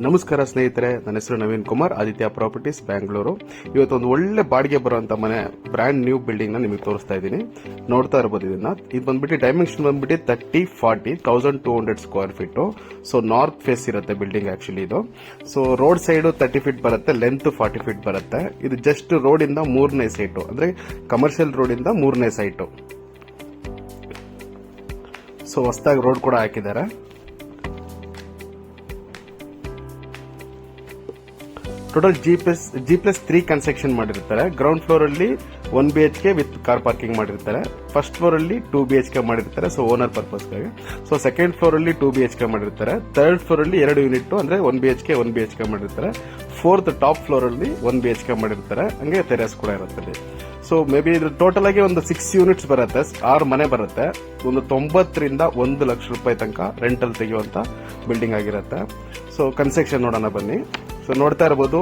ನಮಸ್ಕಾರ ಸ್ನೇಹಿತರೆ, ನನ್ನ ಹೆಸರು ನವೀನ್ ಕುಮಾರ್, ಆದಿತ್ಯ ಪ್ರಾಪರ್ಟೀಸ್ ಬ್ಯಾಂಗ್ಳೂರು. ಇವತ್ತೊಂದು ಒಳ್ಳೆ ಬಾಡಿಗೆ ಬರುವಂತ ಮನೆ, ಬ್ರ್ಯಾಂಡ್ ನ್ಯೂ ಬಿಲ್ಡಿಂಗ್ ನ ನಿಮಗೆ ತೋರಿಸ್ತಾ ಇದ್ದೀನಿ. ನೋಡ್ತಾ ಇರಬಹುದು ಇದನ್ನ. ಇದು ಬಂದ್ಬಿಟ್ಟು ಡೈಮೆನ್ಷನ್ ಬಂದ್ಬಿಟ್ಟು 30-40 1200 square feet. So north face ಇರುತ್ತೆ ಬಿಲ್ಡಿಂಗ್ ಆಕ್ಚುಲಿ ಇದು. ಸೊ ರೋಡ್ ಸೈಡ್ 30 ಫೀಟ್ ಬರುತ್ತೆ, ಲೆಂತ್ 40 ಫೀಟ್ ಬರುತ್ತೆ. ಇದು ಜಸ್ಟ್ ರೋಡ್ ಇಂದ 3ನೇ ಸೈಟು, ಅಂದ್ರೆ ಕಮರ್ಷಿಯಲ್ ರೋಡ್ ಇಂದ 3ನೇ ಸೈಟು. ಸೊ ಹೊಸದಾಗಿ ರೋಡ್ ಕೂಡ ಹಾಕಿದ್ದಾರೆ. ಟೋಟಲ್ G+3 ಕನ್ಸ್ಟ್ರಕ್ಷನ್ ಮಾಡಿರ್ತಾರೆ. ಗ್ರೌಂಡ್ ಫ್ಲೋರ್ ಅಲ್ಲಿ 1 BHK ವಿತ್ ಕಾರ್ ಪಾರ್ಕಿಂಗ್ ಮಾಡಿರ್ತಾರೆ. ಫಸ್ಟ್ ಫ್ಲೋರ್ ಅಲ್ಲಿ 2 BHK ಮಾಡಿರ್ತಾರೆ, ಸೊ ಓನರ್ ಪರ್ಪಸ್ ಗಾಗಿ. ಸೊ ಸೆಕೆಂಡ್ ಫ್ಲೋರ್ ಅಲ್ಲಿ 2 BHK ಮಾಡಿರ್ತಾರೆ. ಥರ್ಡ್ ಫ್ಲೋರ್ ಅಲ್ಲಿ 2 ಯೂನಿಟ್ ಅಂದ್ರೆ 1 BHK ಮಾಡಿರ್ತಾರೆ. ಫೋರ್ತ್ ಟಾಪ್ ಫ್ಲೋರ್ ಅಲ್ಲಿ 1 BHK ಮಾಡಿರ್ತಾರೆ. ಹಂಗೆ ಟೆರೆಸ್ ಕೂಡ ಇರುತ್ತೆ. ಸೊ ಮೇ ಬಿ ಇದು ಟೋಟಲ್ ಆಗಿ ಒಂದು 6 ಯೂನಿಟ್ಸ್ ಬರುತ್ತೆ, 6 ಮನೆ ಬರುತ್ತೆ. ಒಂದು 90 ರಿಂದ 1 ಲಕ್ಷ ರೂಪಾಯಿ ತನಕ ರೆಂಟಲ್ ತೆಗೆಯುವಂತ ಬಿಲ್ಡಿಂಗ್ ಆಗಿರುತ್ತೆ. ಸೊ ಕನ್ಸ್ಟ್ರಕ್ಷನ್ ನೋಡೋಣ ಬನ್ನಿ. ಸೊ ನೋಡ್ತಾ ಇರಬಹುದು,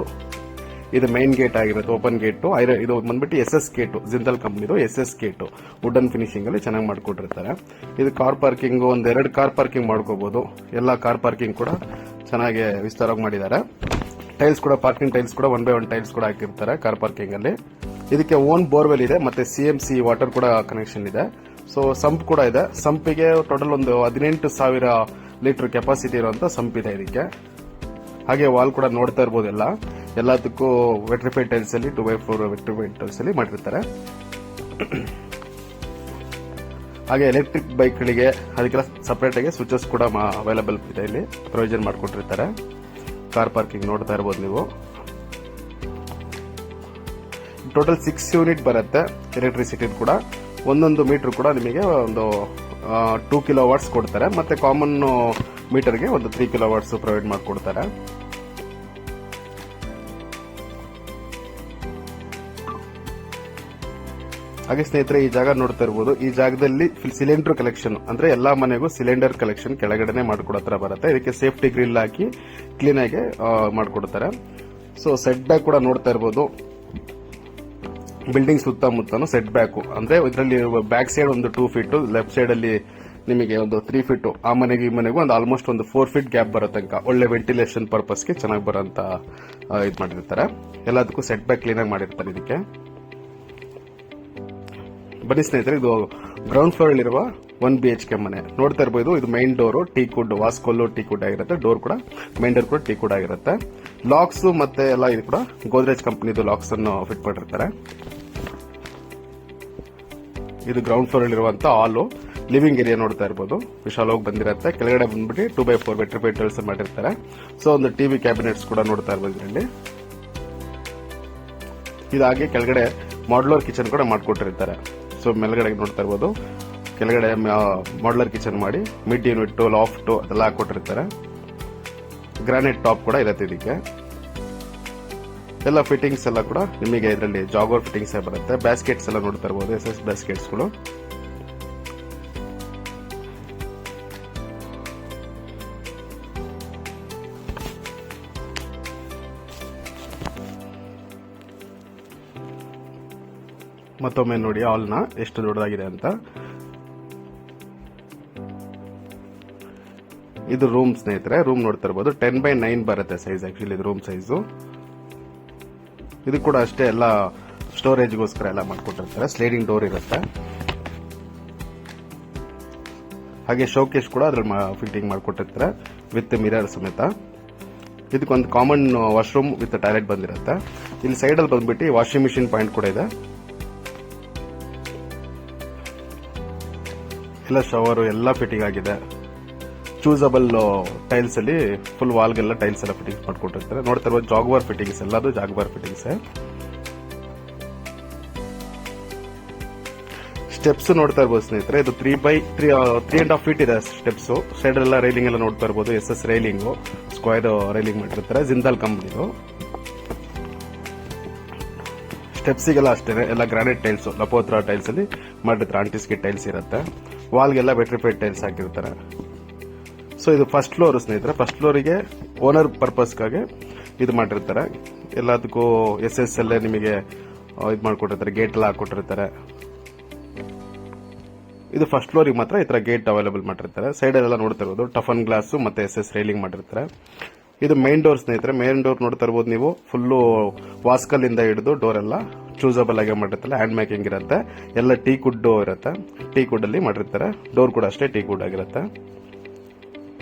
ಇದು ಮೈನ್ ಗೇಟ್ ಆಗಿರುತ್ತೆ, ಓಪನ್ ಗೇಟ್. ಇದು ಬಂದ್ಬಿಟ್ಟು SS ಗೇಟ್, ಜಿಂದಾಲ್ ಕಂಪನಿದು SS ಗೇಟ್. ವುಡನ್ ಫಿನಿಶಿಂಗ್ ಅಲ್ಲಿ ಚೆನ್ನಾಗಿ ಮಾಡ್ಕೊಟ್ಟಿರ್ತಾರೆ. ಇದು ಕಾರ್ ಪಾರ್ಕಿಂಗ್, ಒಂದ್ 2 ಕಾರ್ ಪಾರ್ಕಿಂಗ್ ಮಾಡ್ಕೋಬಹುದು. ಎಲ್ಲ ಕಾರ್ ಪಾರ್ಕಿಂಗ್ ಕೂಡ ಚೆನ್ನಾಗಿ ವಿಸ್ತಾರವಾಗಿ ಮಾಡಿದ್ದಾರೆ. ಟೈಲ್ಸ್ ಕೂಡ, ಪಾರ್ಕಿಂಗ್ ಟೈಲ್ಸ್ ಕೂಡ 1 by 1 ಟೈಲ್ಸ್ ಕೂಡ ಹಾಕಿರ್ತಾರೆ ಕಾರ್ ಪಾರ್ಕಿಂಗ್ ಅಲ್ಲಿ. ಇದಕ್ಕೆ ಓನ್ ಬೋರ್ವೆಲ್ ಇದೆ, ಮತ್ತೆ CMC ವಾಟರ್ ಕೂಡ ಕನೆಕ್ಷನ್ ಇದೆ. ಸೊ ಸಂಪ್ ಕೂಡ ಇದೆ. ಸಂಪಿಗೆ ಟೋಟಲ್ ಒಂದು 18,000 ಲೀಟರ್ ಕೆಪಾಸಿಟಿ ಇರುವಂತ ಸಂಪ್ ಇದೆ ಇದಕ್ಕೆ. ಹಾಗೆ ವಾಲ್ ಕೂಡ ನೋಡ್ತಾ ಇರಬಹುದು. ಎಲ್ಲದಕ್ಕೂ ವೆಟ್ರಿಫೈಡ್ ಟೈಲ್ಸ್ ಅಲ್ಲಿ 2x4 ವೆಟ್ರಿಫೈಡ್ ಟೈಲ್ಸ್ ಅಲ್ಲಿ ಮಾಡಿರ್ತಾರೆ. ಹಾಗೆ ಎಲೆಕ್ಟ್ರಿಕ್ ಬೈಕ್ ಗಳಿಗೆ ಅದಕ್ಕೆಲ್ಲ ಸಪರೇಟ್ ಆಗಿ ಸ್ವಿಚಸ್ ಕೂಡ ಅವೈಲೇಬಲ್ ಇದೆ, ಇಲ್ಲಿ ಪ್ರೊವಿಷನ್ ಮಾಡಿಕೊಟ್ಟಿರ್ತಾರೆ. ಕಾರ್ ಪಾರ್ಕಿಂಗ್ ನೋಡ್ತಾ ಇರಬಹುದು ನೀವು. ಟೋಟಲ್ 6 ಯೂನಿಟ್ ಬರುತ್ತೆ. ಎಲೆಕ್ಟ್ರಿಸಿಟಿ ಕೂಡ ಒಂದೊಂದು ಮೀಟರ್ ಕೂಡ ನಿಮಗೆ ಒಂದು 2 ಕಿಲೋವಾಟ್ಸ್ ಕೊಡ್ತಾರೆ. ಮತ್ತೆ ಕಾಮನ್ ಮೀಟರ್ಗೆ ಒಂದು 3 ಕಿಲೋವಾಟ್ಸ್ ಪ್ರೊವೈಡ್ ಮಾಡಿಕೊಡ್ತಾರೆ. ಹಾಗೆ ಸ್ನೇಹಿತರೆ, ಈ ಜಾಗ ನೋಡ್ತಾ ಇರಬಹುದು. ಈ ಜಾಗದಲ್ಲಿ ಸಿಲಿಂಡರ್ ಕಲೆಕ್ಷನ್, ಅಂದ್ರೆ ಎಲ್ಲಾ ಮನೆಗೂ ಸಿಲಿಂಡರ್ ಕಲೆಕ್ಷನ್ ಕೆಳಗಡೆನೆ ಮಾಡ್ಕೊಡೋ ತರ ಬರುತ್ತೆ. ಇದಕ್ಕೆ ಸೇಫ್ಟಿ ಗ್ರಿಲ್ ಹಾಕಿ ಕ್ಲೀನ್ ಆಗಿ ಮಾಡ್ಕೊಡ್ತಾರೆ. ಸೊ ಸೆಟ್ ಬ್ಯಾಕ್ ಕೂಡ ನೋಡ್ತಾ ಇರಬಹುದು. ಬಿಲ್ಡಿಂಗ್ ಸುತ್ತಮುತ್ತನು ಸೆಟ್ ಬ್ಯಾಕ್, ಅಂದ್ರೆ ಇದರಲ್ಲಿ ಬ್ಯಾಕ್ ಸೈಡ್ ಒಂದು 2 ಫೀಟ್, ಲೆಫ್ಟ್ ಸೈಡ್ ಅಲ್ಲಿ ನಿಮಗೆ ಒಂದು 3 ಫೀಟ್. ಆ ಮನೆಗೆ ಈ ಮನೆಗೂ ಒಂದು ಆಲ್ಮೋಸ್ಟ್ ಒಂದು 4 ಫೀಟ್ ಗ್ಯಾಪ್ ಬರೋ ತನಕ ಒಳ್ಳೆ ವೆಂಟಿಲೇಷನ್ ಪರ್ಪಸ್ಗೆ ಚೆನ್ನಾಗಿ ಬರೋಂತ ಇದು ಮಾಡಿರ್ತಾರೆ. ಎಲ್ಲದಕ್ಕೂ ಸೆಟ್ ಬ್ಯಾಕ್ ಕ್ಲೀನ್ ಆಗಿ ಮಾಡಿರ್ತಾರೆ ಇದಕ್ಕೆ. ಬನ್ನಿ ಸ್ನೇಹಿತರೆ, ಇದು ಗ್ರೌಂಡ್ ಫ್ಲೋರ್ ಅಲ್ಲಿರುವ 1 BHK ಮನೆ ನೋಡ್ತಾ ಇರಬಹುದು. ಇದು ಮೈನ್ ಡೋರ್ ಟೀಕುಡ್, ವಾಸ್ಕೊಲ್ಲು ಟೀಕುಡ್ ಆಗಿರುತ್ತೆ. ಡೋರ್ ಕೂಡ ಮೈನ್ ಡೋರ್ ಕೂಡ ಟೀಕುಡ್ ಆಗಿರುತ್ತೆ. ಲಾಕ್ಸ್ ಮತ್ತೆ ಎಲ್ಲ ಇದು ಕೂಡ ಗೋದ್ರೇಜ್ ಕಂಪನಿದು ಲಾಕ್ಸ್ ಅನ್ನು ಫಿಟ್ ಮಾಡಿರ್ತಾರೆ. ಇದು ಗ್ರೌಂಡ್ ಫ್ಲೋರ್ ಅಲ್ಲಿರುವಂತಹ ಹಾಲು. ಲಿವಿಂಗ್ ಏರಿಯಾ ನೋಡ್ತಾ ಇರಬಹುದು, ವಿಶಾಲವಾಗಿ ಬಂದಿರುತ್ತೆ. ಕೆಳಗಡೆ ಬಂದ್ಬಿಟ್ಟು 2x4 ವೆಟ್ರಿಫೈಡ್ ಟೈಲ್ಸ್ ಮಾಡಿರ್ತಾರೆ. ಸೊ ಒಂದು ಟಿವಿ ಕ್ಯಾಬಿನೆಟ್ಸ್ ಕೂಡ ನೋಡ್ತಾ ಇರಬಹುದು ಇದರಲ್ಲಿ. ಇದಾಗಿ ಕೆಳಗಡೆ ಮಾಡ್ಯುಲರ್ ಕಿಚನ್ ಕೂಡ ಮಾಡ್ಕೊಟ್ಟಿರ್ತಾರೆ. ಸೊ ಮೇಲ್ಗಡೆ ನೋಡ್ತಾ ಇರಬಹುದು, ಕೆಳಗಡೆ ಮಾಡ್ಯುಲರ್ ಕಿಚನ್ ಮಾಡಿ ಮಿಡ್ ಯೂನಿಟ್, ಲಾಫ್ಟ್ ಅದೆಲ್ಲ ಹಾಕೊಟ್ಟಿರ್ತಾರೆ. ಗ್ರಾನೈಟ್ ಟಾಪ್ ಕೂಡ ಇರುತ್ತೆ ಇದಕ್ಕೆ. ಎಲ್ಲ ಫಿಟ್ಟಿಂಗ್ಸ್ ಎಲ್ಲ ಕೂಡ ನಿಮಗೆ ಇದರಲ್ಲಿ ಜಾಗರ್ ಫಿಟ್ಟಿಂಗ್ಸ್ ಬರುತ್ತೆ. ಬ್ಯಾಸ್ಕೆಟ್ಸ್ ಎಲ್ಲ ನೋಡ್ತಾ ಇರಬಹುದು, SS ಬ್ಯಾಸ್ಕೆಟ್ಸ್ ಗಳು. ಮತ್ತೊಮ್ಮೆ ನೋಡಿ ಹಾಲ್ನ ಎಷ್ಟು ದೊಡ್ಡದಾಗಿದೆ ಅಂತ. ಇದು ರೂಮ್ ಸ್ನೇಹಿತರೆ, ರೂಮ್ ನೋಡ್ತಾ ಇರಬಹುದು. 10 by 9 ಬರುತ್ತೆ ಸೈಜ್ ಆಕ್ಚುಲಿ ಇದು ರೂಮ್ ಸೈಜು. ಇದು ಕೂಡ ಅಷ್ಟೇ, ಎಲ್ಲ ಸ್ಟೋರೇಜ್ಗೋಸ್ಕರ ಎಲ್ಲ ಮಾಡ್ಕೊಟ್ಟಿರ್ತಾರೆ. ಸ್ಲೈಡಿಂಗ್ ಡೋರ್ ಇರುತ್ತೆ. ಹಾಗೆ ಶೋಕೇಸ್ ಕೂಡ ಅದ್ರಲ್ಲಿ ಫಿಟ್ಟಿಂಗ್ ಮಾಡ್ಕೊಟ್ಟಿರ್ತಾರೆ ವಿತ್ ಮಿರರ್ ಸಮೇತ. ಇದಕ್ಕೊಂದು ಕಾಮನ್ ವಾಶ್ರೂಮ್ ವಿತ್ ಟಾಯ್ಲೆಟ್ ಬಂದಿರುತ್ತೆ. ಇಲ್ಲಿ ಸೈಡ್ ಅಲ್ಲಿ ಬಂದ್ಬಿಟ್ಟು ವಾಷಿಂಗ್ ಮಿಷಿನ್ ಪಾಯಿಂಟ್ ಕೂಡ ಇದೆ. ಎಲ್ಲ ಶವರ್ ಎಲ್ಲ ಫಿಟ್ಟಿಂಗ್ ಆಗಿದೆ. ಚೂಸಬಲ್ ಟೈಲ್ಸ್ ಅಲ್ಲಿ ಫುಲ್ ವಾಲ್ಗೆಲ್ಲ ಟೈಲ್ಸ್ ಎಲ್ಲ ಫಿಟ್ಟಿಂಗ್ ಮಾಡ್ಕೊಟ್ಟಿರ್ತಾರೆ. ನೋಡ್ತಾ ಇರುವ ಜಾಗ್ವಾರ್ ಫಿಟ್ಟಿಂಗ್ಸ್, ಎಲ್ಲದು ಜಾಗ್ವಾರ್ ಫಿಟ್ಟಿಂಗ್ಸ್. ಸ್ಟೆಪ್ಸ್ ನೋಡ್ತಾ ಇರಬಹುದು ಸ್ನೇಹಿತರೆ. ಇದು 3.5 ಫೀಟ್ ಇದೆ ಸ್ಟೆಪ್ಸ್. ಸೈಡ್ ಎಲ್ಲ ರೈಲಿಂಗ್ ಎಲ್ಲ ನೋಡ್ತಾ ಇರಬಹುದು. SS ರೈಲಿಂಗ್, ಸ್ಕ್ವೇರ್ ರೈಲಿಂಗ್ ಮಾಡಿರ್ತಾರೆ, ಜಿಂದಾಲ್ ಕಂಪನಿದು. ಸ್ಟೆಪ್ಸಿಗೆಲ್ಲ ಅಷ್ಟೇ ಎಲ್ಲ ಗ್ರಾನೈಟ್ ಟೈಲ್ಸ್, ಲಪೋತ್ರ ಟೈಲ್ಸ್ ಅಲ್ಲಿ ಮಾಡಿರ್ತಾರೆ. ಆಂಟಿಸ್ಕಿ ಟೈಲ್ಸ್ ಇರುತ್ತೆ. ವಾಲ್ಗೆಲ್ಲ ವೆಟ್ರಿಫೈಡ್ ಟೈಲ್ಸ್ ಹಾಕಿರ್ತಾರೆ. ಸೊ ಇದು ಫಸ್ಟ್ ಫ್ಲೋರ್ ಸ್ನೇಹಿತರೆ. ಫಸ್ಟ್ ಫ್ಲೋರಿಗೆ ಓನರ್ ಪರ್ಪಸ್ಗಾಗಿ ಇದು ಮಾಡಿರ್ತಾರೆ. ಎಲ್ಲದಕ್ಕೂ SS ಅಲ್ಲೇ ನಿಮಗೆ ಇದು ಮಾಡ್ಕೊಟ್ಟಿರ್ತಾರೆ, ಗೇಟ್ ಎಲ್ಲ ಹಾಕೊಟ್ಟಿರ್ತಾರೆ. ಇದು ಫಸ್ಟ್ ಫ್ಲೋರ್ ಮಾತ್ರ ಈ ತರ ಗೇಟ್ ಅವೈಲೇಬಲ್ ಮಾಡಿರ್ತಾರೆ. ಸೈಡ್ ಎಲ್ಲ ನೋಡ್ತಾ ಇರೋದು ಟಫನ್ ಗ್ಲಾಸ್ ಮತ್ತೆ SS ರೈಲಿಂಗ್ ಮಾಡಿರ್ತಾರೆ. ಇದು ಮೈನ್ ಡೋರ್ ಸ್ನೇಹಿತರೆ. ಮೇನ್ ಡೋರ್ ನೋಡ್ತಾ ಇರ್ಬೋದು ನೀವು. ಫುಲ್ಲು ವಾಸ್ಕಲ್ ಇಂದ ಹಿಡಿದು ಡೋರ್ ಎಲ್ಲ ಚೂಸಬಲ್ ಆಗಿ ಮಾಡಿರ್ತಾರೆ. ಹ್ಯಾಂಡ್ ಮೇಕಿಂಗ್ ಇರುತ್ತೆ. ಎಲ್ಲ ಟೀ ಕುಡ್ ಇರುತ್ತೆ. ಟೀ ಕುಡ್ ಅಲ್ಲಿ ಮಾಡಿರ್ತಾರೆ. ಡೋರ್ ಕೂಡ ಅಷ್ಟೇ ಟೀ ಕುಡ್ ಆಗಿರುತ್ತೆ.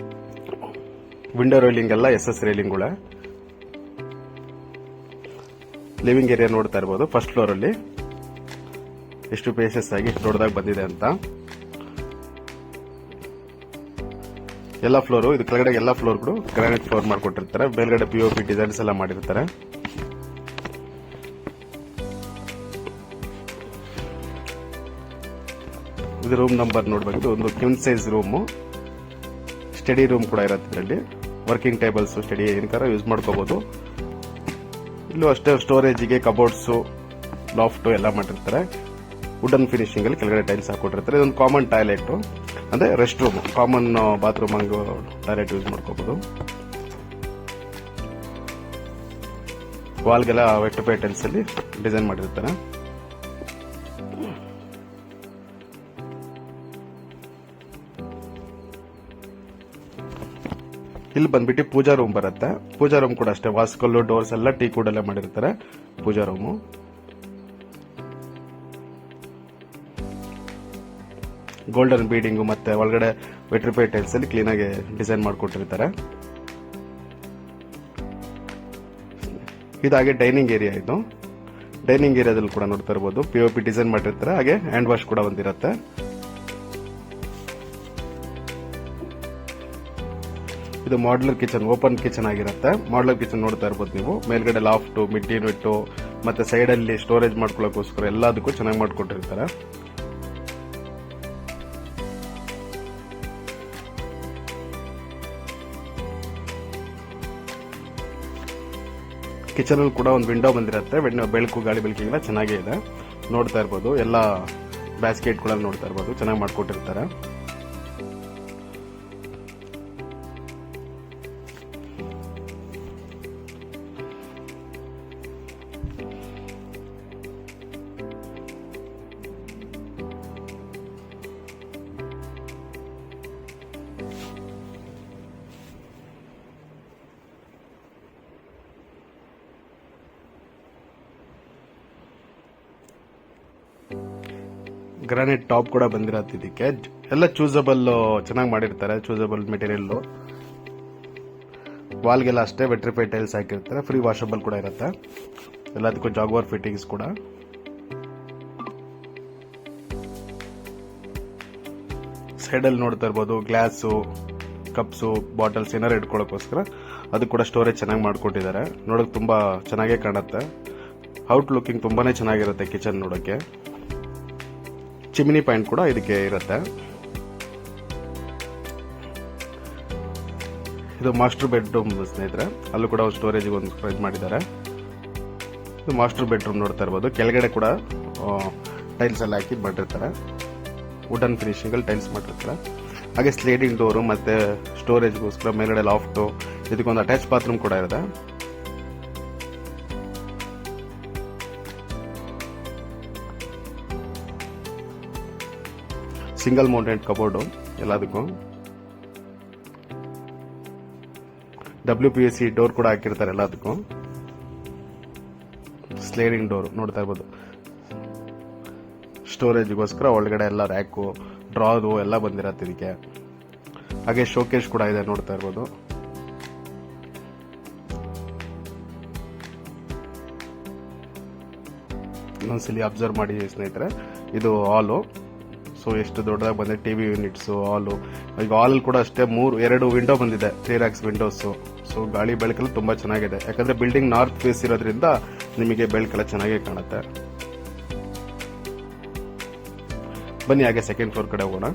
ವಿಂಡೋ ರೈಲಿಂಗ್ ಎಲ್ಲ SS ರೈಲಿಂಗ್ಗಳೇ. ಲಿವಿಂಗ್ ಏರಿಯಾ ನೋಡ್ತಾ ಇರ್ಬೋದು. ಫಸ್ಟ್ ಫ್ಲೋರ್ ಅಲ್ಲಿ ಎಷ್ಟು ಪೇಸಸ್ ಆಗಿ ದೊಡ್ಡದಾಗಿ ಬಂದಿದೆ ಅಂತ. ಎಲ್ಲ ಫ್ಲೋರು ಇದು ಕೆಳಗಡೆ ಎಲ್ಲ ಫ್ಲೋರ್ಗಳು ಗ್ರಾನೈಟ್ ಫ್ಲೋರ್ ಮಾಡ್ಕೊಟ್ಟಿರ್ತಾರೆ. ಮೇಲ್ಗಡೆ POP ಡಿಸೈನ್ಸ್ ಎಲ್ಲ ಮಾಡಿರ್ತಾರೆ. ಇದು ರೂಮ್ ನಂಬರ್ ನೋಡಬೇಕು. ಒಂದು queen size room. Study room ಕೂಡ ಇರುತ್ತೆ ಇದರಲ್ಲಿ. ವರ್ಕಿಂಗ್ ಟೇಬಲ್ಸ್ ಸ್ಟಡಿ ಏನಕ್ಕಾರ ಯೂಸ್ ಮಾಡ್ಕೋಬಹುದು. ಇಲ್ಲೂ ಅಷ್ಟೇ ಸ್ಟೋರೇಜಿಗೆ ಕಬೋರ್ಡ್ಸ್ ಲಾಫ್ಟ್ ಎಲ್ಲ ಮಾಡಿರ್ತಾರೆ. ವುಡನ್ ಫಿನಿಶಿಂಗ್ ಅಲ್ಲಿ ಕೆಳಗಡೆ ಟೈಲ್ಸ್ ಹಾಕೊಟ್ಟಿರ್ತಾರೆ. ಇದೊಂದು ಕಾಮನ್ ಟಾಯ್ಲೆಟ್ ಅಂದ್ರೆ ರೆಸ್ಟ್ ರೂಮ್, ಕಾಮನ್ ಬಾತ್ರೂಮ್ ಹಂಗ ಟಾಯ್ಲೆಟ್ ಯೂಸ್ ಮಾಡ್ಕೋಬಹುದು. ವಾಲ್ಗೆಲ್ಲ ವೆಟ್ ಪೇ ಟೈಲ್ಸ್ ಅಲ್ಲಿ ಡಿಸೈನ್ ಮಾಡಿರ್ತಾರೆ. ಇಲ್ಲಿ ಬಂದ್ಬಿಟ್ಟು ಪೂಜಾ ರೂಮ್ ಬರುತ್ತೆ. ಪೂಜಾ ರೂಮ್ ಕೂಡ ಅಷ್ಟೇ ವಾಸ್ಕಲ್ಲು ಡೋರ್ಸ್ ಎಲ್ಲ ಟೀ ಕೂಡ ಎಲ್ಲ ಮಾಡಿರ್ತಾರೆ. ಪೂಜಾ ರೂಮು ಗೋಲ್ಡನ್ ಬೀಡಿಂಗು ಮತ್ತೆ ಒಳಗಡೆ ವೆಟ್ರಿಫೈ ಟೈಲ್ಸ್ ಅಲ್ಲಿ ಕ್ಲೀನ್ ಆಗಿ ಡಿಸೈನ್ ಮಾಡಿಕೊಟ್ಟಿರ್ತಾರೆ. ಇದಾಗೆ ಡೈನಿಂಗ್ ಏರಿಯಾ. ಇದು ಡೈನಿಂಗ್ ಏರಿಯಾದಲ್ಲಿ ಕೂಡ ನೋಡ್ತಾ ಇರಬಹುದು. POP ಡಿಸೈನ್ ಮಾಡಿರ್ತಾರೆ. ಹಾಗೆ ಹ್ಯಾಂಡ್ ವಾಶ್ ಕೂಡ ಬಂದಿರುತ್ತೆ. ಇದು ಮಾಡ್ಯುಲರ್ ಕಿಚನ್, ಓಪನ್ ಕಿಚನ್ ಆಗಿರುತ್ತೆ. ಮಾಡ್ಯುಲರ್ ಕಿಚನ್ ನೋಡ್ತಾ ಇರಬಹುದು ನೀವು. ಮೇಲ್ಗಡೆ ಲಾಫ್ಟ್, ಮಿಡ್ ಯೂನಿಟ್ ಮತ್ತೆ ಸೈಡ್ ಅಲ್ಲಿ ಸ್ಟೋರೇಜ್ ಮಾಡ್ಕೊಳ್ಳೋಕೋಸ್ಕರ ಎಲ್ಲದಕ್ಕೂ ಚೆನ್ನಾಗಿ ಮಾಡ್ಕೊಟ್ಟಿರ್ತಾರೆ. ಕಿಚನ್ ಅಲ್ಲಿ ಕೂಡ ಒಂದು ವಿಂಡೋ ಬಂದಿರುತ್ತೆ. ಬೆಳಕು ಗಾಳಿ ಬೆಳಕಿಗೆಲ್ಲ ಚೆನ್ನಾಗೇ ಇದೆ. ನೋಡ್ತಾ ಇರಬಹುದು. ಎಲ್ಲ ಬ್ಯಾಸ್ಕೆಟ್ ಕೂಡ ನೋಡ್ತಾ ಇರಬಹುದು. ಚೆನ್ನಾಗಿ ಮಾಡ್ಕೊಟ್ಟಿರ್ತಾರೆ. ಗ್ರಾನೈಟ್ ಟಾಪ್ ಕೂಡ ಬಂದಿರತ್ತೆ. ಇದಕ್ಕೆ ಎಲ್ಲ ಚೂಸಬಲ್ ಚೆನ್ನಾಗಿ ಮಾಡಿರ್ತಾರೆ. ಚೂಸಬಲ್ ಮೆಟೀರಿಯಲ್. ವಾಲ್ಗೆಲ್ಲ ಅಷ್ಟೇ ವೆಟ್ರಿಫೈ ಟೈಲ್ಸ್ ಹಾಕಿರ್ತಾರೆ. ಫ್ರೀ ವಾಷಬಲ್ ಕೂಡ ಇರುತ್ತೆ. ಎಲ್ಲದಕ್ಕೂ ಜಾಗ್ವಾರ್ ಫಿಟ್ಟಿಂಗ್ಸ್ ಕೂಡ. ಸೈಡ್ ಅಲ್ಲಿ ನೋಡ್ತಾ ಇರ್ಬೋದು ಗ್ಲಾಸು, ಕಪ್ಸು, ಬಾಟಲ್ಸ್ ಏನಾರು ಇಟ್ಕೊಳ್ಳೋಕೋಸ್ಕರ ಅದು ಕೂಡ ಸ್ಟೋರೇಜ್ ಚೆನ್ನಾಗಿ ಮಾಡ್ಕೊಟ್ಟಿದ್ದಾರೆ. ನೋಡಕ್ ತುಂಬಾ ಚೆನ್ನಾಗೇ ಕಾಣುತ್ತೆ. ಔಟ್ ಲುಕಿಂಗ್ ತುಂಬಾನೇ ಚೆನ್ನಾಗಿರುತ್ತೆ ಕಿಚನ್ ನೋಡಕ್ಕೆ. ಚಿಮಿನಿ ಪಾಯಿಂಟ್ ಕೂಡ ಇದಕ್ಕೆ ಇರುತ್ತೆ. ಇದು ಮಾಸ್ಟರ್ ಬೆಡ್ರೂಮ್ ಸ್ನೇಹಿತರೆ. ಅಲ್ಲೂ ಕೂಡ ಸ್ಟೋರೇಜ್ ಒಂದು ಸ್ಟೋರೇಜ್ ಮಾಡಿದ್ದಾರೆ. ಇದು ಮಾಸ್ಟರ್ ಬೆಡ್ರೂಮ್ ನೋಡ್ತಾ ಇರಬಹುದು. ಕೆಳಗಡೆ ಕೂಡ ಟೈಲ್ಸ್ ಎಲ್ಲ ಹಾಕಿ ಮಾಡಿರ್ತಾರೆ. ವುಡನ್ ಫಿನಿಶಿಂಗ್ ಅಲ್ಲಿ ಟೈಲ್ಸ್ ಮಾಡಿರ್ತಾರೆ. ಹಾಗೆ ಸ್ಲೈಡಿಂಗ್ ಡೋರು ಮತ್ತೆ ಸ್ಟೋರೇಜ್ಗೋಸ್ಕರ ಮೇಲ್ಗಡೆ ಲಾಫ್ಟ್. ಇದಕ್ಕೊಂದು ಅಟ್ಯಾಚ್ ಬಾತ್ರೂಮ್ ಕೂಡ ಇದೆ. ಸಿಂಗಲ್ ಮೌಂಟೆಡ್ ಕಬೋರ್ಡು ಎಲ್ಲದಕ್ಕೂ. WPSC ಡೋರ್ ಕೂಡ ಹಾಕಿರ್ತಾರೆ ಎಲ್ಲದಕ್ಕೂ. ಸ್ಲೈಡಿಂಗ್ ಡೋರ್ ನೋಡ್ತಾ ಇರ್ಬೋದು. ಸ್ಟೋರೇಜ್ಗೋಸ್ಕರ ಒಳಗಡೆ ಎಲ್ಲ ರ್ಯಾಕು, ಡ್ರಾದು ಎಲ್ಲ ಬಂದಿರತ್ತೆ ಇದಕ್ಕೆ. ಹಾಗೆ ಶೋಕೇಶ್ ಕೂಡ ಇದೆ ನೋಡ್ತಾ ಇರ್ಬೋದು. ಇನ್ನೊಂದ್ಸಲಿ ಅಬ್ಸರ್ವ್ ಮಾಡಿ ಸ್ನೇಹಿತರೆ. ಇದು ಹಾಲು. ಸೊ ಎಷ್ಟು ದೊಡ್ಡದಾಗಿ ಬಂದಿದೆ. TV ಯೂನಿಟ್ಸ್, ಹಾಲು. ಈಗ ಹಾಲ್ ಕೂಡ ಅಷ್ಟೇ 2 ವಿಂಡೋ ಬಂದಿದೆ. 3 racks ವಿಂಡೋಸ್. ಸೊ ಗಾಳಿ ಬೆಳಕಲ್ಲಿ ತುಂಬಾ ಚೆನ್ನಾಗಿದೆ. ಯಾಕಂದ್ರೆ ಬಿಲ್ಡಿಂಗ್ ನಾರ್ತ್ ಫೇಸ್ ಇರೋದ್ರಿಂದ ನಿಮಗೆ ಬೆಳಕೆಲ್ಲ ಚೆನ್ನಾಗಿ ಕಾಣುತ್ತೆ. ಬನ್ನಿ ಹಾಗೆ ಸೆಕೆಂಡ್ ಫ್ಲೋರ್ ಕಡೆ ಹೋಗೋಣ.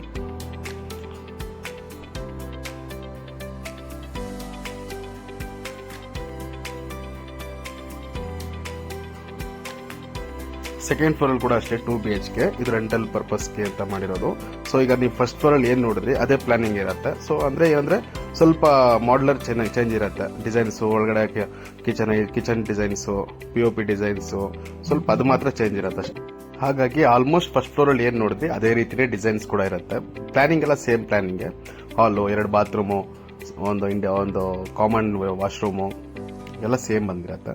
ಸೆಕೆಂಡ್ ಫ್ಲೋರ್ ಅಲ್ಲಿ ಕೂಡ ಅಷ್ಟೇ 2 BHK. ಇದು ರೆಂಟಲ್ ಪರ್ಪಸ್ಗೆ ಅಂತ ಮಾಡಿರೋದು. ಸೊ ಈಗ ನೀವು ಫಸ್ಟ್ ಫ್ಲೋರ್ ಅಲ್ಲಿ ಏನ್ ನೋಡಿದ್ರಿ ಅದೇ ಪ್ಲಾನಿಂಗ್ ಇರುತ್ತೆ. ಸೊ ಅಂದ್ರೆ ಸ್ವಲ್ಪ ಮಾಡ್ಯುಲರ್ ಚೇಂಜ್ ಇರುತ್ತೆ. ಡಿಸೈನ್ಸ್ ಒಳಗಡೆ ಕಿಚನ್ ಡಿಸೈನ್ಸ್, POP ಡಿಸೈನ್ಸ್ ಸ್ವಲ್ಪ ಅದು ಮಾತ್ರ ಚೇಂಜ್ ಇರುತ್ತೆ ಅಷ್ಟೇ. ಹಾಗಾಗಿ ಆಲ್ಮೋಸ್ಟ್ ಫಸ್ಟ್ ಫ್ಲೋರ್ ಅಲ್ಲಿ ಏನ್ ನೋಡಿದ್ರಿ ಅದೇ ರೀತಿನೇ ಡಿಸೈನ್ಸ್ ಕೂಡ ಇರುತ್ತೆ. ಪ್ಲಾನಿಂಗ್ ಎಲ್ಲ ಸೇಮ್ ಪ್ಲಾನಿಂಗ್. ಹಾಲು, 2 ಬಾತ್ರೂಮು, ಒಂದು ಕಾಮನ್ ವಾಶ್ರೂಮು ಎಲ್ಲ ಸೇಮ್ ಬಂದಿರತ್ತೆ.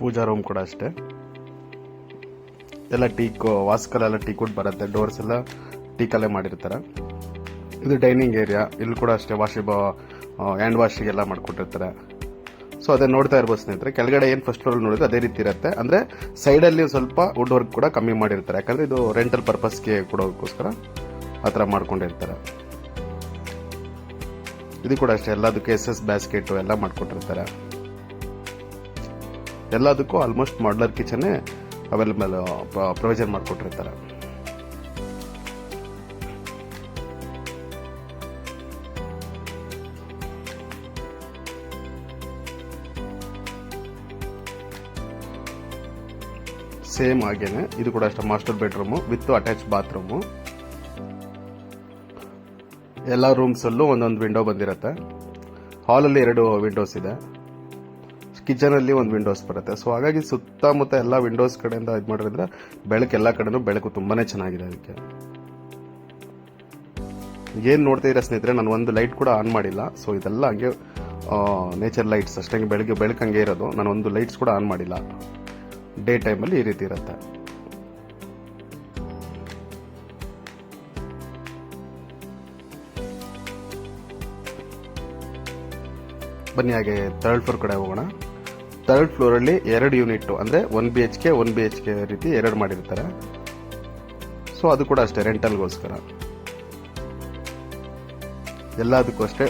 ಪೂಜಾ ರೂಮ್ ಕೂಡ ಅಷ್ಟೇ ಎಲ್ಲ ವಾಸ್ಕಲೆಲ್ಲ ಟೀಕ್ ಬರುತ್ತೆ. ಡೋರ್ಸ್ ಎಲ್ಲ ಟೀಕಲ್ಲೇ ಮಾಡಿರ್ತಾರೆ. ಇದು ಡೈನಿಂಗ್ ಏರಿಯಾ. ಇಲ್ಲಿ ಕೂಡ ಅಷ್ಟೇ ಹ್ಯಾಂಡ್ ವಾಶಿಗೆಲ್ಲ ಮಾಡ್ಕೊಟ್ಟಿರ್ತಾರೆ. ಸೊ ಅದೇ ನೋಡ್ತಾ ಇರ್ಬೋದು ಸ್ನೇಹಿತರೆ. ಕೆಳಗಡೆ ಏನು ಫಸ್ಟ್ ಫ್ಲೋರ್ ನೋಡಿದ್ರೆ ಅದೇ ರೀತಿ ಇರುತ್ತೆ. ಅಂದ್ರೆ ಸೈಡಲ್ಲಿ ಸ್ವಲ್ಪ ವುಡ್ ವರ್ಕ್ ಕೂಡ ಕಮ್ಮಿ ಮಾಡಿರ್ತಾರೆ. ಯಾಕಂದ್ರೆ ಇದು ರೆಂಟಲ್ ಪರ್ಪಸ್ಗೆ ಕೊಡೋದಕ್ಕೋಸ್ಕರ ಆ ಥರ ಮಾಡ್ಕೊಂಡಿರ್ತಾರೆ. ಇದು ಕೂಡ ಅಷ್ಟೇ ಎಲ್ಲದಕ್ಕೂ SS ಬ್ಯಾಸ್ಕೆಟ್ ಎಲ್ಲ ಮಾಡ್ಕೊಟ್ಟಿರ್ತಾರೆ. ಎಲ್ಲದಕ್ಕೂ almost modular kitchen available provision ಮಾಡಿಕೊಟ್ಟಿರ್ತಾರೆ. ಸೇಮ್ ಹಾಗೇನೆ ಇದು ಕೂಡ ಅಷ್ಟೇ master bedroom with attach bathroom. ಎಲ್ಲ ರೂಮ್ಸ್ ಅಲ್ಲೂ ಒಂದೊಂದು ವಿಂಡೋ ಬಂದಿರುತ್ತೆ. ಹಾಲಲ್ಲಿ 2 ವಿಂಡೋಸ್ ಇದೆ. ಕಿಚನ್ ಅಲ್ಲಿ ಒಂದು ವಿಂಡೋಸ್ ಬರುತ್ತೆ. ಸೊ ಹಾಗಾಗಿ ಸುತ್ತಮುತ್ತ ಎಲ್ಲ ವಿಂಡೋಸ್ ಕಡೆಯಿಂದ ಇದು ಮಾಡಿದ್ರೆ ಬೆಳಕು ಎಲ್ಲ ಕಡೆನೂ ಬೆಳಕು ತುಂಬಾನೇ ಚೆನ್ನಾಗಿದೆ. ಅದಕ್ಕೆ ಏನ್ ನೋಡ್ತಾ ಇದ್ದೀರಾ ಸ್ನೇಹಿತರೆ, ನಾನು ಒಂದು ಲೈಟ್ ಕೂಡ ಆನ್ ಮಾಡಿಲ್ಲ. ಸೊ ಇದೆಲ್ಲ ಹಂಗೆ ನೇಚರ್ ಲೈಟ್ಸ್ ಅಷ್ಟೇ, ಬೆಳಕು ಹಂಗೆ ಇರೋದು. ನಾನು ಒಂದು ಲೈಟ್ಸ್ ಕೂಡ ಆನ್ ಮಾಡಿಲ್ಲ. ಡೇ ಟೈಮಲ್ಲಿ ಈ ರೀತಿ ಇರುತ್ತೆ. ಬನ್ನಿ ಹಾಗೆ 3rd ಫ್ಲೋರ್ ಕಡೆ ಹೋಗೋಣ. 3rd ಫ್ಲೋರ್ ಅಲ್ಲಿ 2 ಯೂನಿಟ್ ಅಂದ್ರೆ 1 BHK 1 BHK ರೀತಿ 2 ಮಾಡಿರ್ತಾರೆ. ಸೊ ಅದು ಕೂಡ ಅಷ್ಟೇ ರೆಂಟಲ್ಗೋಸ್ಕರ. ಎಲ್ಲದಕ್ಕೂ ಅಷ್ಟೇ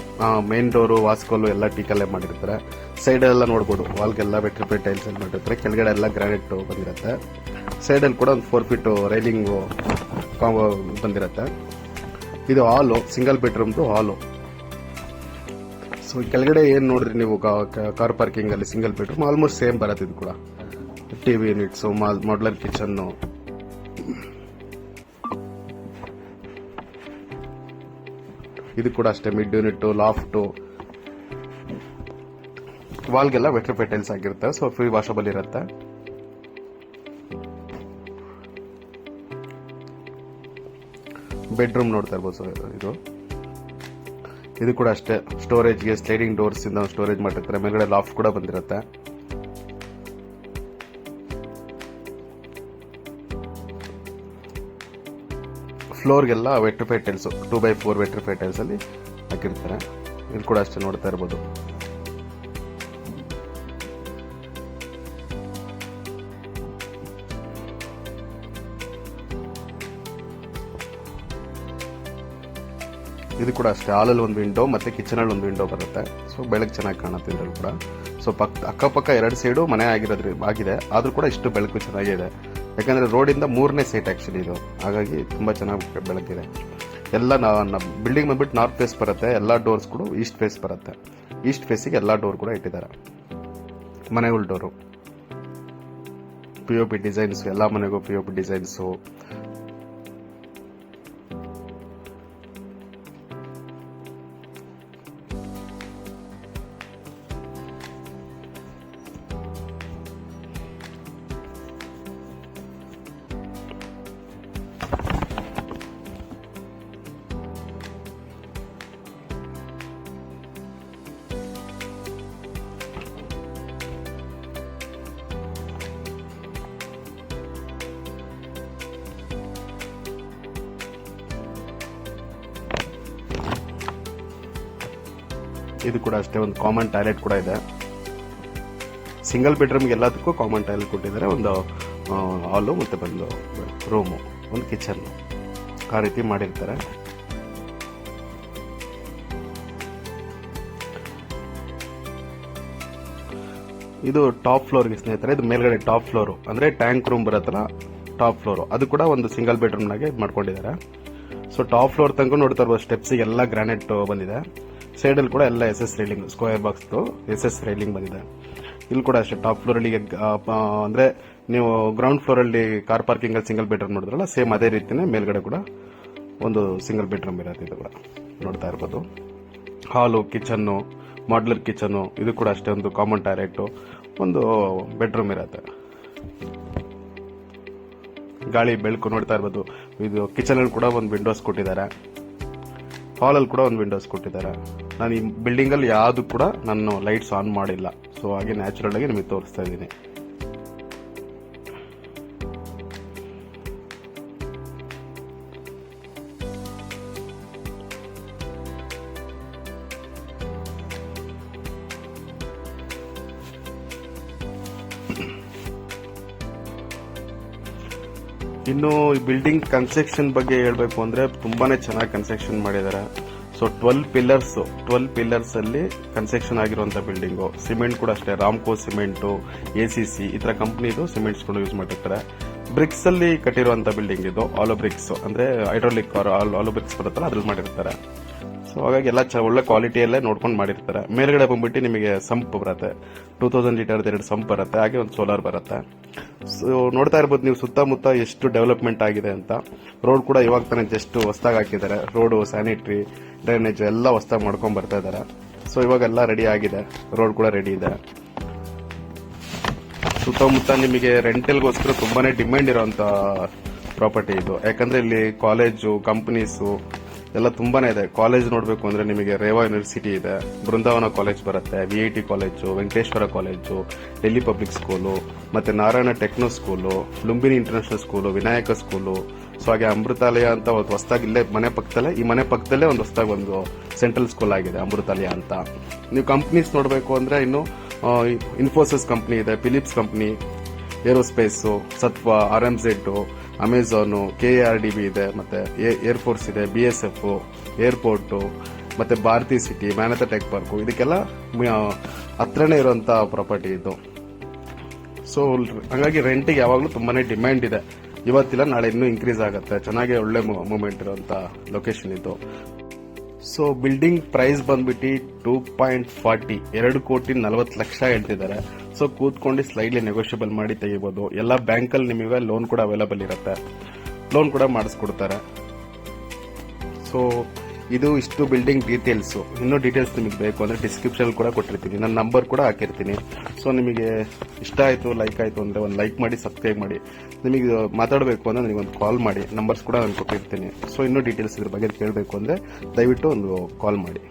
ಮೇನ್ ಡೋರು ವಾಸ್ಕೋಲು ಎಲ್ಲ ಟೀಕಲ್ಲೇ ಮಾಡಿರ್ತಾರೆ. ಸೈಡ್ ಎಲ್ಲ ನೋಡ್ಬೋದು, ವಾಲ್ಗೆಲ್ಲ ವೆಟ್ರಿಫೈಡ್ ಟೈಲ್ಸ್ ಎಲ್ಲ ಮಾಡಿರ್ತಾರೆ. ಕೆಳಗಡೆ ಎಲ್ಲ ಗ್ರಾನೈಟ್ ಬಂದಿರುತ್ತೆ. ಸೈಡಲ್ಲಿ ಕೂಡ ಒಂದು 4 ಫೀಟ್ ರೈಲಿಂಗ್ ಬಂದಿರುತ್ತೆ. ಇದು ಹಾಲು, ಸಿಂಗಲ್ ಬೆಡ್ರೂಮ್ದು ಹಾಲು. ಸೊ ಕೆಳಗಡೆ ಏನ್ ನೋಡ್ರಿ ನೀವು ಕಾರ್ ಪಾರ್ಕಿಂಗ್ ಅಲ್ಲಿ ಸಿಂಗಲ್ ಬೆಡ್ರೂಮ್ ಆಲ್ಮೋಸ್ಟ್ ಸೇಮ್ ಬರುತ್ತೆ. ಇದು ಕೂಡ ಟಿವಿ ಯೂನಿಟ್ಸ್, ಮಾಡ್ಯುಲರ್ ಕಿಚನ್. ಇದು ಕೂಡ ಅಷ್ಟೇ ಮಿಡ್ ಯೂನಿಟ್, ಲಾಫ್ಟ್, ವಾಲ್ಗೆಲ್ಲ ವೆಟ್ರಿಫೈಡ್ ಟೈಲ್ಸ್ ಆಗಿರುತ್ತೆ. ಸೊ ಫ್ರೀ ವಾಷಬಲ್ ಇರುತ್ತೆ. ಬೆಡ್ರೂಮ್ ನೋಡ್ತಾ ಇರ್ಬೋದು. ಇದು ಕೂಡ ಅಷ್ಟೇ ಸ್ಟೋರೇಜ್ಗೆ ಸ್ಲೈಡಿಂಗ್ ಡೋರ್ಸ್ ಇಂದ ಸ್ಟೋರೇಜ್ ಮಾಡಿರ್ತಾರೆ. ಮೇಲ್ಗಡೆ ಲಾಫ್ಟ್ ಕೂಡ ಬಂದಿರುತ್ತೆ. ಫ್ಲೋರ್ಗೆಲ್ಲ vitrified tiles 2x4 vitrified tiles ಅಲ್ಲಿ ಹಾಕಿರ್ತಾರೆ. ಇದು ಕೂಡ ಅಷ್ಟೇ ನೋಡ್ತಾ ಇರ್ಬೋದು. ಇದು ಕೂಡ ಅಷ್ಟೇ ಹಾಲಲ್ಲಿ ಒಂದು ವಿಂಡೋ ಮತ್ತೆ ಕಿಚನ್ ಅಲ್ಲಿ ಒಂದು ವಿಂಡೋ ಬರುತ್ತೆ. ಸೊ ಬೆಳಕು ಚೆನ್ನಾಗಿ ಕಾಣುತ್ತೆ ಇದ್ರಲ್ಲಿ ಕೂಡ. ಸೊ ಅಕ್ಕಪಕ್ಕ 2 ಸೈಡು ಮನೆ ಆಗಿದೆ, ಆದ್ರೂ ಕೂಡ ಇಷ್ಟು ಬೆಳಕು ಚೆನ್ನಾಗಿದೆ. ಯಾಕಂದ್ರೆ ರೋಡಿಂದ 3ನೇ ಸೈಟ್ ಆಕ್ಚುಲಿ ಇದು. ಹಾಗಾಗಿ ತುಂಬಾ ಚೆನ್ನಾಗಿ ಬೆಳಕಿದೆ. ಎಲ್ಲ ಬಿಲ್ಡಿಂಗ್ ಬಂದ್ಬಿಟ್ಟು ನಾರ್ತ್ ಫೇಸ್ ಬರುತ್ತೆ. ಎಲ್ಲ ಡೋರ್ಸ್ ಕೂಡ ಈಸ್ಟ್ ಫೇಸ್ ಬರುತ್ತೆ. ಈಸ್ಟ್ ಫೇಸಿಗೆ ಎಲ್ಲ ಡೋರ್ ಕೂಡ ಇಟ್ಟಿದ್ದಾರೆ. ಮನೆಗಳ ಡೋರು POP ಡಿಸೈನ್ಸ್, ಎಲ್ಲ ಮನೆಗೂ POP ಡಿಸೈನ್ಸು. ಇದು ಕೂಡ ಅಷ್ಟೇ ಒಂದು ಕಾಮನ್ ಟಾಯ್ಲೆಟ್ ಕೂಡ ಇದೆ. ಸಿಂಗಲ್ ಬೆಡ್ರೂಮ್ಗೆ ಎಲ್ಲದಕ್ಕೂ ಕಾಮನ್ ಟಾಯ್ಲೆಟ್ ಕೊಟ್ಟಿದ್ದಾರೆ. ಒಂದು ಹಾಲು ಮತ್ತೆ ಒಂದು ರೂಮು, ಒಂದು ಕಿಚನ್, ಆ ರೀತಿ ಮಾಡಿರ್ತಾರೆ. ಇದು ಟಾಪ್ ಫ್ಲೋರ್ಗೆ ಸ್ನೇಹಿತರೆ. ಇದು ಮೇಲ್ಗಡೆ ಟಾಪ್ ಫ್ಲೋರು ಅಂದ್ರೆ ಟ್ಯಾಂಕ್ ರೂಮ್ ಬರುತ್ತಲ್ಲ, ಟಾಪ್ ಫ್ಲೋರು. ಅದು ಕೂಡ ಒಂದು ಸಿಂಗಲ್ ಬೆಡ್ರೂಮ್ನಾಗೆ ಮಾಡ್ಕೊಂಡಿದ್ದಾರೆ. ಸೊ ಟಾಪ್ ಫ್ಲೋರ್ ತನಕ ನೋಡ್ತಾ ಇರ್ಬೋದು. ಸ್ಟೆಪ್ಸಿಗೆ ಎಲ್ಲ ಗ್ರಾನೈಟ್ ಬಂದಿದೆ. ಸೈಡಲ್ಲಿ ಕೂಡ ಎಲ್ಲ SS railing, square box SS railing ಬಂದಿದೆ. ಇಲ್ಲಿ ಕೂಡ ಅಷ್ಟೇ ಟಾಪ್ ಫ್ಲೋರ್ ಅಲ್ಲಿ ಅಂದ್ರೆ ನೀವು ಗ್ರೌಂಡ್ ಫ್ಲೋರ್ ಅಲ್ಲಿ ಕಾರ್ ಪಾರ್ಕಿಂಗ್ ಅಲ್ಲಿ ಸಿಂಗಲ್ ಬೆಡ್ರೂಮ್ ನೋಡಿದ್ರಲ್ಲ, ಸೇಮ್ ಅದೇ ರೀತಿನೇ ಮೇಲ್ಗಡೆ ಕೂಡ ಒಂದು ಸಿಂಗಲ್ ಬೆಡ್ರೂಮ್ ಇರುತ್ತೆ. ಇದು ಕೂಡ ನೋಡ್ತಾ ಇರ್ಬೋದು. ಹಾಲು, ಕಿಚನ್ನು, ಮಾಡ್ಯುಲರ್ ಕಿಚನ್ನು, ಇದು ಕೂಡ ಅಷ್ಟೇ ಒಂದು ಕಾಮನ್ ಟಾಯ್ಲೆಟ್, ಒಂದು ಬೆಡ್ರೂಮ್ ಇರುತ್ತೆ. ಗಾಳಿ ಬೆಳಕು ನೋಡ್ತಾ ಇರ್ಬೋದು. ಇದು ಕಿಚನ್ ಅಲ್ಲಿ ಕೂಡ ಒಂದು ವಿಂಡೋಸ್ ಕೊಟ್ಟಿದ್ದಾರೆ, ಹಾಲ್ ಅಲ್ಲಿ ಕೂಡ ಒಂದು ವಿಂಡೋಸ್ ಕೊಟ್ಟಿದ್ದಾರೆ. ನಾನು ಈ ಬಿಲ್ಡಿಂಗ್ ಅಲ್ಲಿ ಯಾವ್ದು ಕೂಡ ನಾನು ಲೈಟ್ಸ್ ಆನ್ ಮಾಡಿಲ್ಲ, ಸೊ ಹಾಗೆ ನ್ಯಾಚುರಲ್ ಆಗಿ ನಿಮಗೆ ತೋರಿಸ್ತಾ ಇದ್ದೀನಿ. ಇನ್ನು ಈ ಬಿಲ್ಡಿಂಗ್ ಕನ್ಸ್ಟ್ರಕ್ಷನ್ ಬಗ್ಗೆ ಹೇಳಬೇಕು ಅಂದ್ರೆ ತುಂಬಾನೇ ಚೆನ್ನಾಗಿ ಕನ್ಸ್ಟ್ರಕ್ಷನ್ ಮಾಡಿದ್ದಾರೆ. ಸೊ 12 ಪಿಲ್ಲರ್ಸ್ ಅಲ್ಲಿ ಕನ್ಸ್ಟ್ರಕ್ಷನ್ ಆಗಿರುವಂತಹ ಬಿಲ್ಡಿಂಗು. ಸಿಮೆಂಟ್ ಕೂಡ ಅಷ್ಟೇ, ರಾಮ್ಕೋ ಸಿಮೆಂಟ್, ACC ಈ ತರ ಕಂಪನಿದು ಸಿಮೆಂಟ್ಸ್ ಗಳು ಯೂಸ್ ಮಾಡಿರ್ತಾರೆ. ಬ್ರಿಕ್ಸ್ ಅಲ್ಲಿ ಕಟ್ಟಿರುವಂತಹ ಬಿಲ್ಡಿಂಗ್ ಇದು, ಆಲೋ ಬ್ರಿಕ್ಸ್ ಅಂದ್ರೆ ಹೈಡ್ರಾಲಿಕ್ ಆಲೋ ಬ್ರಿಕ್ಸ್ ಬರುತ್ತಲ್ಲ ಅದ್ರಲ್ಲಿ ಮಾಡಿರ್ತಾರೆ. ಸೊ ಹಾಗಾಗಿ ಎಲ್ಲ ಒಳ್ಳೆ ಕ್ವಾಲಿಟಿಯಲ್ಲೇ ನೋಡ್ಕೊಂಡು ಮಾಡಿರ್ತಾರೆ. ಮೇಲ್ಗಡೆ ಬಂದ್ಬಿಟ್ಟು ನಿಮಗೆ ಸಂಪ್ ಬರುತ್ತೆ, 2000 ಲೀಟರ್ 2 ಸಂಪ್ ಬರುತ್ತೆ, ಹಾಗೆ ಒಂದು ಸೋಲಾರ್ ಬರುತ್ತೆ. ಸೊ ನೋಡ್ತಾ ಇರ್ಬೋದು ನೀವು ಸುತ್ತಮುತ್ತ ಎಷ್ಟು ಡೆವಲಪ್ಮೆಂಟ್ ಆಗಿದೆ ಅಂತ. ರೋಡ್ ಕೂಡ ಇವಾಗ ತಾನೇ ಜಸ್ಟ್ ಹೊಸದಾಗಿ ಹಾಕಿದ್ದಾರೆ. ರೋಡ್, ಸ್ಯಾನಿಟರಿ, ಡ್ರೈನೇಜ್ ಎಲ್ಲ ಹೊಸದಾಗಿ ಮಾಡ್ಕೊಂಡ್ ಬರ್ತಾ ಇದ್ದಾರೆ. ಸೊ ಇವಾಗೆಲ್ಲ ರೆಡಿ ಆಗಿದೆ, ರೋಡ್ ಕೂಡ ರೆಡಿ ಇದೆ. ಸುತ್ತಮುತ್ತ ನಿಮಗೆ ರೆಂಟಲ್ಗೋಸ್ಕರ ತುಂಬಾನೇ ಡಿಮ್ಯಾಂಡ್ ಇರುವಂತ ಪ್ರಾಪರ್ಟಿ ಇದು. ಯಾಕಂದ್ರೆ ಇಲ್ಲಿ ಕಾಲೇಜು, ಕಂಪನೀಸು ಎಲ್ಲ ತುಂಬಾನೇ ಇದೆ. ಕಾಲೇಜ್ ನೋಡಬೇಕು ಅಂದ್ರೆ ನಿಮಗೆ ರೇವಾ ಯೂನಿವರ್ಸಿಟಿ ಇದೆ, ಬೃಂದಾವನ ಕಾಲೇಜ್ ಬರುತ್ತೆ, VIT college, Venkateshwara college, Delhi public school, ಮತ್ತೆ Narayana techno school, Lumbini international school, Vinayaka school. So ಹಾಗೆ ಅಮೃತಾಲಯ ಅಂತ ಒಂದು ಹೊಸದಾಗಿ ಇಲ್ಲೇ ಈ ಮನೆ ಪಕ್ಕದಲ್ಲೇ ಒಂದು ಹೊಸದಾಗಿ ಒಂದು ಸೆಂಟ್ರಲ್ ಸ್ಕೂಲ್ ಆಗಿದೆ, ಅಮೃತಾಲಯ ಅಂತ. ನೀವು ಕಂಪ್ನೀಸ್ ನೋಡಬೇಕು ಅಂದ್ರೆ ಇನ್ನು ಇನ್ಫೋಸಿಸ್ ಕಂಪ್ನಿ ಇದೆ, ಫಿಲಿಪ್ಸ್ ಕಂಪ್ನಿ, ಏರೋಸ್ಪೇಸ್, ಸತ್ವ, RMZ, ಅಮೆಜಾನ್, KARDB ಇದೆ, ಮತ್ತೆ ಏರ್ಫೋರ್ಸ್ ಇದೆ, BSF, ಏರ್ಪೋರ್ಟ್, ಮತ್ತೆ ಭಾರತಿ ಸಿಟಿ, ಮ್ಯಾನತ ಟೆಕ್ ಪಾರ್ಕ್, ಇದಕ್ಕೆಲ್ಲ ಹತ್ರನೇ ಇರುವಂತಹ ಪ್ರಾಪರ್ಟಿ ಇದು. ಸೊ ಹಂಗಾಗಿ ರೆಂಟಿಗೆ ಯಾವಾಗಲೂ ತುಂಬಾನೇ ಡಿಮ್ಯಾಂಡ್ ಇದೆ. ಇವತ್ತಿಲ್ಲ ನಾಳೆ ಇನ್ನೂ ಇನ್ಕ್ರೀಸ್ ಆಗುತ್ತೆ. ಚೆನ್ನಾಗಿ ಒಳ್ಳೆ ಮೂವ್ಮೆಂಟ್ ಇರುವಂತ ಲೊಕೇಶನ್ ಇದು. ಸೊ ಬಿಲ್ಡಿಂಗ್ ಪ್ರೈಸ್ ಬಂದ್ಬಿಟ್ಟು 2.40 2,40,00,000 ಹೇಳ್ತಿದ್ದಾರೆ. ಸೊ ಕೂತ್ಕೊಂಡು ಸ್ಲೈಡ್ಲಿ ನೆಗೋಷಿಯಬಲ್ ಮಾಡಿ ತೆಗಿಬಹುದು. ಎಲ್ಲ ಬ್ಯಾಂಕಲ್ಲಿ ನಿಮಗೆ ಲೋನ್ ಕೂಡ ಅವೈಲೇಬಲ್ ಇರುತ್ತೆ, ಲೋನ್ ಕೂಡ ಮಾಡಿಸ್ಕೊಡ್ತಾರೆ. ಸೊ ಇದು ಇಷ್ಟು ಬಿಲ್ಡಿಂಗ್ ಡೀಟೇಲ್ಸ್. ಇನ್ನೂ ಡೀಟೇಲ್ಸ್ ನಿಮಗೆ ಬೇಕು ಅಂದ್ರೆ ಡಿಸ್ಕ್ರಿಪ್ಷನ್ ಕೂಡ ಕೊಟ್ಟಿರ್ತೀನಿ, ನನ್ನ ನಂಬರ್ ಕೂಡ ಹಾಕಿರ್ತೀನಿ. ಸೊ ನಿಮಗೆ ಇಷ್ಟ ಆಯ್ತು, ಲೈಕ್ ಆಯ್ತು ಅಂದ್ರೆ ಒಂದು ಲೈಕ್ ಮಾಡಿ, ಸಬ್ಸ್ಕ್ರೈಬ್ ಮಾಡಿ. ನಿಮಗೆ ಮಾತಾಡಬೇಕು ಅಂದ್ರೆ ನನಗೆ ಒಂದು ಕಾಲ್ ಮಾಡಿ, ನಂಬರ್ಸ್ ಕೂಡ ನಾನು ಕೊಟ್ಟಿರ್ತೀನಿ. ಸೊ ಇನ್ನೂ ಡೀಟೇಲ್ಸ್ ಇದ್ರ ಬಗ್ಗೆ ಕೇಳಬೇಕು ಅಂದ್ರೆ ದಯವಿಟ್ಟು ಒಂದು ಕಾಲ್ ಮಾಡಿ.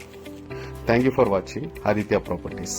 Thank you for watching Aditya properties.